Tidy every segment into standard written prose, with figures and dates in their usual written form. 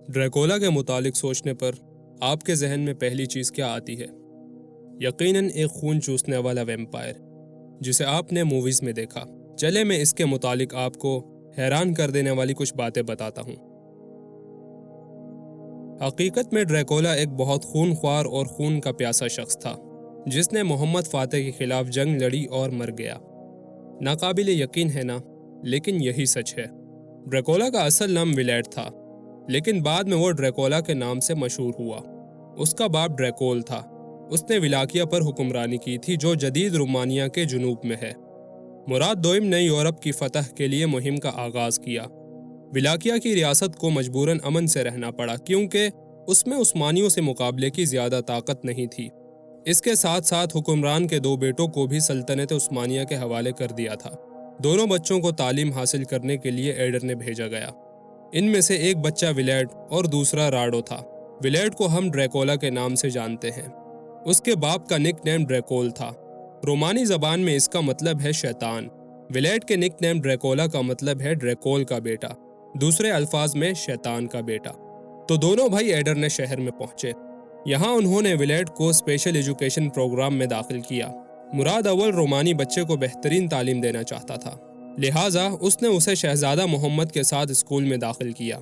Dracula کے متعلق سوچنے پر آپ کے ذہن میں پہلی چیز کیا آتی ہے؟ یقیناً ایک خون چوسنے والا ویمپائر جسے آپ نے موویز میں دیکھا۔ چلے میں اس کے متعلق آپ کو حیران کر دینے والی کچھ باتیں بتاتا ہوں۔ حقیقت میں ڈریکولا ایک بہت خون خوار اور خون کا پیاسا شخص تھا جس نے محمد فاتح کے خلاف جنگ لڑی اور مر گیا۔ ناقابل یقین ہے نا، لیکن یہی سچ ہے۔ ڈریکولا کا اصل نام ولیڈ تھا، لیکن بعد میں وہ ڈریکولا کے نام سے مشہور ہوا۔ اس کا باپ ڈریکول تھا۔ اس نے ولاکیا پر حکمرانی کی تھی جو جدید رومانیہ کے جنوب میں ہے۔ مراد دوئم نے یورپ کی فتح کے لیے مہم کا آغاز کیا۔ ولاکیا کی ریاست کو مجبوراً امن سے رہنا پڑا کیونکہ اس میں عثمانیوں سے مقابلے کی زیادہ طاقت نہیں تھی۔ اس کے ساتھ ساتھ حکمران کے 2 بیٹوں کو بھی سلطنت عثمانیہ کے حوالے کر دیا تھا۔ دونوں بچوں کو تعلیم حاصل کرنے کے لیے ایڈر نے بھیجا گیا۔ ان میں سے ایک بچہ ولیڈ اور دوسرا راڈو تھا۔ ولیڈ کو ہم ڈریکولا کے نام سے جانتے ہیں۔ اس کے باپ کا نک نیم ڈریکول تھا۔ رومانی زبان میں اس کا مطلب ہے شیطان۔ ولیڈ کے نک نیم ڈریکولا کا مطلب ہے ڈریکول کا بیٹا، دوسرے الفاظ میں شیطان کا بیٹا۔ تو دونوں بھائی ایڈر شہر میں پہنچے۔ یہاں انہوں نے ولیڈ کو اسپیشل ایجوکیشن پروگرام میں داخل کیا۔ مراد اول رومانی بچے کو بہترین تعلیم دینا چاہتا تھا، لہٰذا اس نے اسے شہزادہ محمد کے ساتھ اسکول میں داخل کیا۔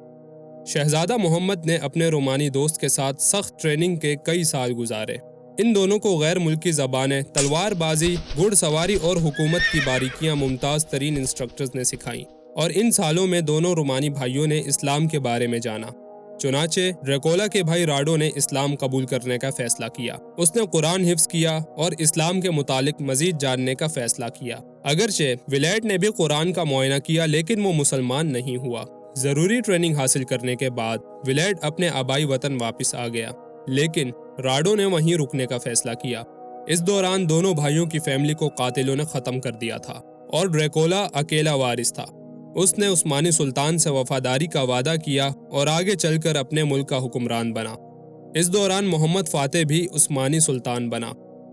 شہزادہ محمد نے اپنے رومانی دوست کے ساتھ سخت ٹریننگ کے کئی سال گزارے۔ ان دونوں کو غیر ملکی زبانیں، تلوار بازی، گھڑ سواری اور حکومت کی باریکیاں ممتاز ترین انسٹرکٹرز نے سکھائیں، اور ان سالوں میں دونوں رومانی بھائیوں نے اسلام کے بارے میں جانا۔ چنانچہ ڈریکولا کے بھائی راڈو نے اسلام قبول کرنے کا فیصلہ کیا۔ اس نے قرآن حفظ کیا اور اسلام کے متعلق مزید جاننے کا فیصلہ کیا۔ اگرچہ ولیڈ نے بھی قرآن کا معائنہ کیا لیکن وہ مسلمان نہیں ہوا۔ ضروری ٹریننگ حاصل کرنے کے بعد ولیڈ اپنے آبائی وطن واپس آ گیا، لیکن راڈو نے وہیں رکنے کا فیصلہ کیا۔ اس دوران دونوں بھائیوں کی فیملی کو قاتلوں نے ختم کر دیا تھا اور ڈریکولا اکیلا وارث تھا۔ اس نے عثمانی سلطان سے وفاداری کا وعدہ کیا اور آگے چل کر اپنے ملک کا حکمران بنا۔ اس دوران محمد فاتح بھی عثمانی سلطان بنا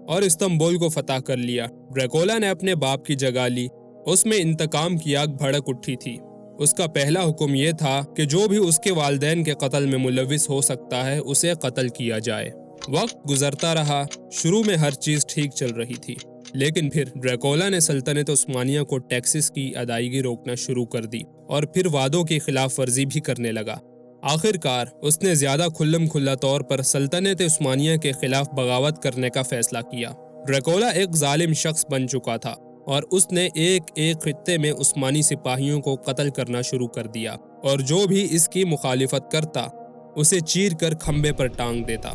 اور استنبول کو فتح کر لیا۔ ڈریکولا نے اپنے باپ کی جگہ لی۔ اس میں انتقام کی آگ بھڑک اٹھی تھی۔ اس کا پہلا حکم یہ تھا کہ جو بھی اس کے والدین کے قتل میں ملوث ہو سکتا ہے اسے قتل کیا جائے۔ وقت گزرتا رہا۔ شروع میں ہر چیز ٹھیک چل رہی تھی، لیکن پھر ڈریکولا نے سلطنت عثمانیہ کو ٹیکسز کی ادائیگی روکنا شروع کر دی اور پھر وعدوں کی خلاف ورزی بھی کرنے لگا۔ آخر کار اس نے زیادہ کھلم کھلا طور پر سلطنت عثمانیہ کے خلاف بغاوت کرنے کا فیصلہ کیا۔ ڈریکولا ایک ظالم شخص بن چکا تھا اور اس نے ایک ایک خطے میں عثمانی سپاہیوں کو قتل کرنا شروع کر دیا، اور جو بھی اس کی مخالفت کرتا اسے چیر کر کھمبے پر ٹانگ دیتا۔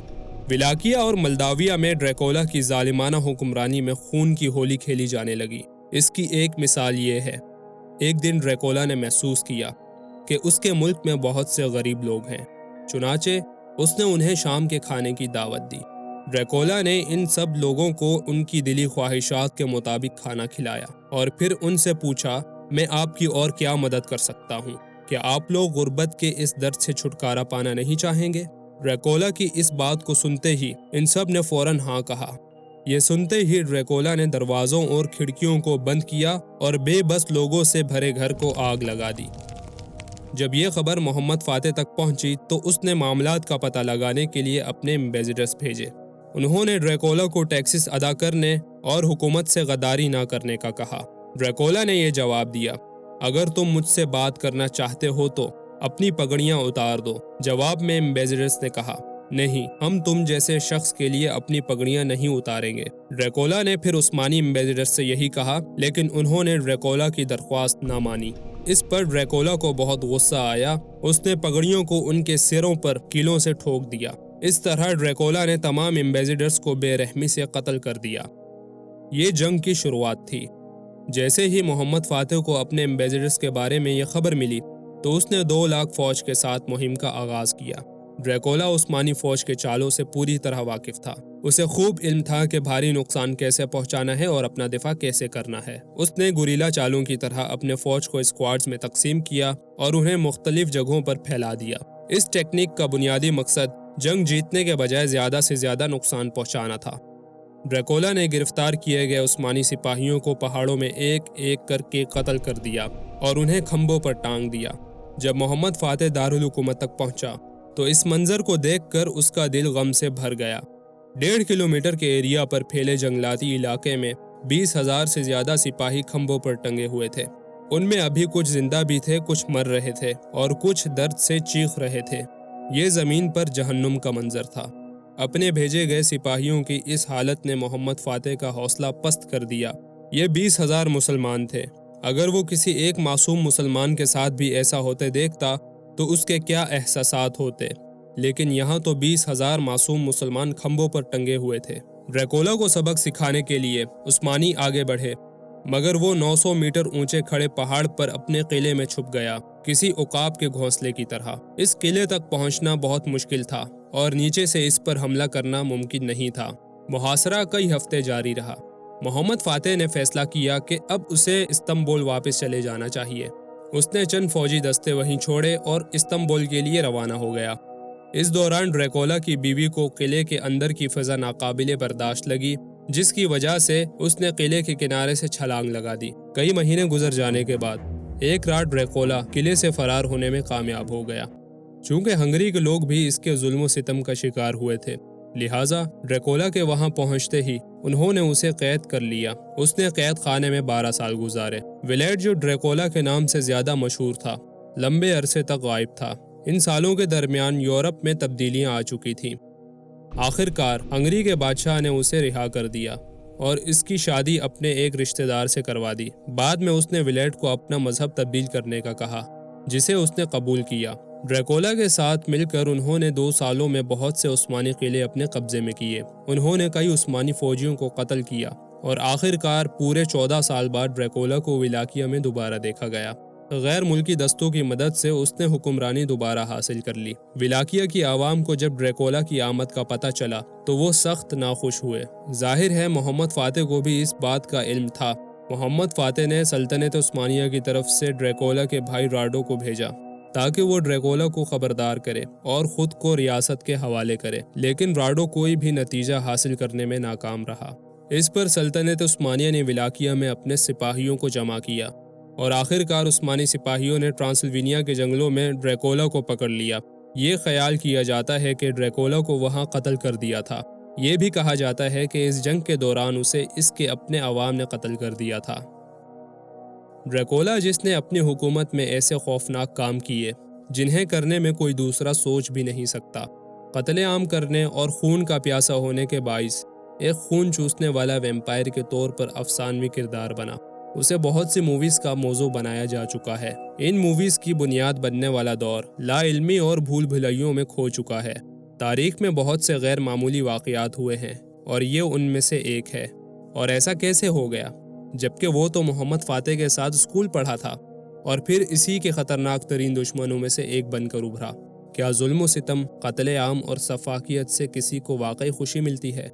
ولاکیا اور ملداویہ میں ڈریکولا کی ظالمانہ حکمرانی میں خون کی ہولی کھیلی جانے لگی۔ اس کی ایک مثال یہ ہے، ایک دن ڈریکولا نے محسوس کیا کہ اس کے ملک میں بہت سے غریب لوگ ہیں، چنانچہ اس نے انہیں شام کے کھانے کی دعوت دی۔ ڈریکولا نے ان سب لوگوں کو ان کی دلی خواہشات کے مطابق کھانا کھلایا اور پھر ان سے پوچھا، میں آپ کی اور کیا مدد کر سکتا ہوں؟ کیا آپ لوگ غربت کے اس درد سے چھٹکارا پانا نہیں چاہیں گے؟ ڈریکولا کی اس بات کو سنتے ہی ان سب نے فوراً ہاں کہا۔ یہ سنتے ہی ڈریکولا نے دروازوں اور کھڑکیوں کو بند کیا اور بے بس لوگوں سے بھرے گھر کو آگ لگا دی۔ جب یہ خبر محمد فاتح تک پہنچی تو اس نے معاملات کا پتہ لگانے کے لیے اپنے ایمبیسڈرز بھیجے۔ انہوں نے ڈریکولا کو ٹیکسز ادا کرنے اور حکومت سے غداری نہ کرنے کا کہا۔ ڈریکولا نے یہ جواب دیا، اگر تم مجھ سے بات کرنا چاہتے ہو تو اپنی پگڑیاں اتار دو۔ جواب میں ایمبیسڈرز نے کہا، نہیں، ہم تم جیسے شخص کے لیے اپنی پگڑیاں نہیں اتاریں گے۔ ڈریکولا نے پھر عثمانی ایمبیسڈرز سے یہی کہا، لیکن انہوں نے ڈریکولا کی درخواست نہ مانی۔ اس پر ڈریکولا کو بہت غصہ آیا۔ اس نے پگڑیوں کو ان کے سروں پر کیلوں سے ٹھوک دیا۔ اس طرح ڈریکولا نے تمام ایمبیسڈرز کو بے رحمی سے قتل کر دیا۔ یہ جنگ کی شروعات تھی۔ جیسے ہی محمد فاتح کو اپنے ایمبیسڈرز کے بارے میں یہ خبر ملی تو اس نے 2 لاکھ فوج کے ساتھ مہم کا آغاز کیا۔ ڈریکولا عثمانی فوج کے چالوں سے پوری طرح واقف تھا۔ اسے خوب علم تھا کہ بھاری نقصان کیسے پہنچانا ہے اور اپنا دفاع کیسے کرنا ہے۔ اس نے گوریلا چالوں کی طرح اپنے فوج کو اسکواڈز میں تقسیم کیا اور انہیں مختلف جگہوں پر پھیلا دیا۔ اس ٹیکنیک کا بنیادی مقصد جنگ جیتنے کے بجائے زیادہ سے زیادہ نقصان پہنچانا تھا۔ ڈریکولا نے گرفتار کیے گئے عثمانی سپاہیوں کو پہاڑوں میں ایک ایک کر کے قتل کر دیا اور انہیں کھمبوں پر ٹانگ دیا۔ جب محمد فاتح دارالحکومت تک پہنچا تو اس منظر کو دیکھ کر اس کا دل غم سے بھر گیا۔ 1.5 کلومیٹر کے ایریا پر پھیلے جنگلاتی علاقے میں 20,000 سے زیادہ سپاہی کھمبوں پر ٹنگے ہوئے تھے۔ ان میں ابھی کچھ زندہ بھی تھے، کچھ مر رہے تھے اور کچھ درد سے چیخ رہے تھے۔ یہ زمین پر جہنم کا منظر تھا۔ اپنے بھیجے گئے سپاہیوں کی اس حالت نے محمد فاتح کا حوصلہ پست کر دیا۔ یہ 20,000 مسلمان تھے۔ اگر وہ کسی ایک معصوم مسلمان کے ساتھ بھی ایسا ہوتے دیکھتا تو اس کے کیا احساسات ہوتے، لیکن یہاں تو 20,000 معصوم مسلمان کھمبوں پر ٹنگے ہوئے تھے۔ ڈریکولا کو سبق سکھانے کے لیے عثمانی آگے بڑھے، مگر وہ 900 میٹر اونچے کھڑے پہاڑ پر اپنے قلعے میں چھپ گیا، کسی عقاب کے گھونسلے کی طرح۔ اس قلعے تک پہنچنا بہت مشکل تھا اور نیچے سے اس پر حملہ کرنا ممکن نہیں تھا۔ محاصرہ کئی ہفتے جاری رہا۔ محمد فاتح نے فیصلہ کیا کہ اب اسے استنبول واپس چلے جانا چاہیے۔ اس نے چند فوجی دستے وہیں چھوڑے اور استنبول کے لیے روانہ ہو گیا۔ اس دوران ڈریکولا کی بیوی کو قلعے کے اندر کی فضا ناقابل برداشت لگی، جس کی وجہ سے اس نے قلعے کے کنارے سے چھلانگ لگا دی۔ کئی مہینے گزر جانے کے بعد ایک رات ڈریکولا قلعے سے فرار ہونے میں کامیاب ہو گیا۔ چونکہ ہنگری کے لوگ بھی اس کے ظلم و ستم کا شکار ہوئے تھے، لہٰذا ڈریکولا کے وہاں پہنچتے ہی انہوں نے اسے قید کر لیا۔ اس نے قید خانے میں 12 سال گزارے۔ ولیٹ، جو ڈریکولا کے نام سے زیادہ مشہور تھا، لمبے عرصے تک غائب تھا۔ ان سالوں کے درمیان یورپ میں تبدیلیاں آ چکی تھیں۔ آخر کار ہنگری کے بادشاہ نے اسے رہا کر دیا اور اس کی شادی اپنے ایک رشتہ دار سے کروا دی۔ بعد میں اس نے ولیٹ کو اپنا مذہب تبدیل کرنے کا کہا، جسے اس نے قبول کیا۔ ڈریکولا کے ساتھ مل کر انہوں نے 2 سالوں میں بہت سے عثمانی قلعے اپنے قبضے میں کیے۔ انہوں نے کئی عثمانی فوجیوں کو قتل کیا اور آخر کار پورے 14 سال بعد ڈریکولا کو ولاکیہ میں دوبارہ دیکھا گیا۔ غیر ملکی دستوں کی مدد سے اس نے حکمرانی دوبارہ حاصل کر لی۔ ولاکیہ کی عوام کو جب ڈریکولا کی آمد کا پتہ چلا تو وہ سخت ناخوش ہوئے۔ ظاہر ہے محمد فاتح کو بھی اس بات کا علم تھا۔ محمد فاتح نے سلطنت عثمانیہ کی طرف سے ڈریکولا کے بھائی راڈو کو بھیجا تاکہ وہ ڈریکولا کو خبردار کرے اور خود کو ریاست کے حوالے کرے، لیکن راڈو کوئی بھی نتیجہ حاصل کرنے میں ناکام رہا۔ اس پر سلطنت عثمانیہ نے ولاکیہ میں اپنے سپاہیوں کو جمع کیا اور آخر کار عثمانی سپاہیوں نے ٹرانسلوینیا کے جنگلوں میں ڈریکولا کو پکڑ لیا۔ یہ خیال کیا جاتا ہے کہ ڈریکولا کو وہاں قتل کر دیا تھا۔ یہ بھی کہا جاتا ہے کہ اس جنگ کے دوران اسے اس کے اپنے عوام نے قتل کر دیا تھا۔ ڈریکولا، جس نے اپنی حکومت میں ایسے خوفناک کام کیے جنہیں کرنے میں کوئی دوسرا سوچ بھی نہیں سکتا، قتل عام کرنے اور خون کا پیاسا ہونے کے باعث ایک خون چوسنے والا ویمپائر کے طور پر افسانوی کردار بنا۔ اسے بہت سی موویز کا موضوع بنایا جا چکا ہے۔ ان موویز کی بنیاد بننے والا دور لا علمی اور بھول بھلائیوں میں کھو چکا ہے۔ تاریخ میں بہت سے غیر معمولی واقعات ہوئے ہیں اور یہ ان میں سے ایک ہے۔ اور ایسا کیسے ہو گیا جبکہ وہ تو محمد فاتح کے ساتھ اسکول پڑھا تھا اور پھر اسی کے خطرناک ترین دشمنوں میں سے ایک بن کر ابھرا؟ کیا ظلم و ستم، قتل عام اور سفاکیت سے کسی کو واقعی خوشی ملتی ہے؟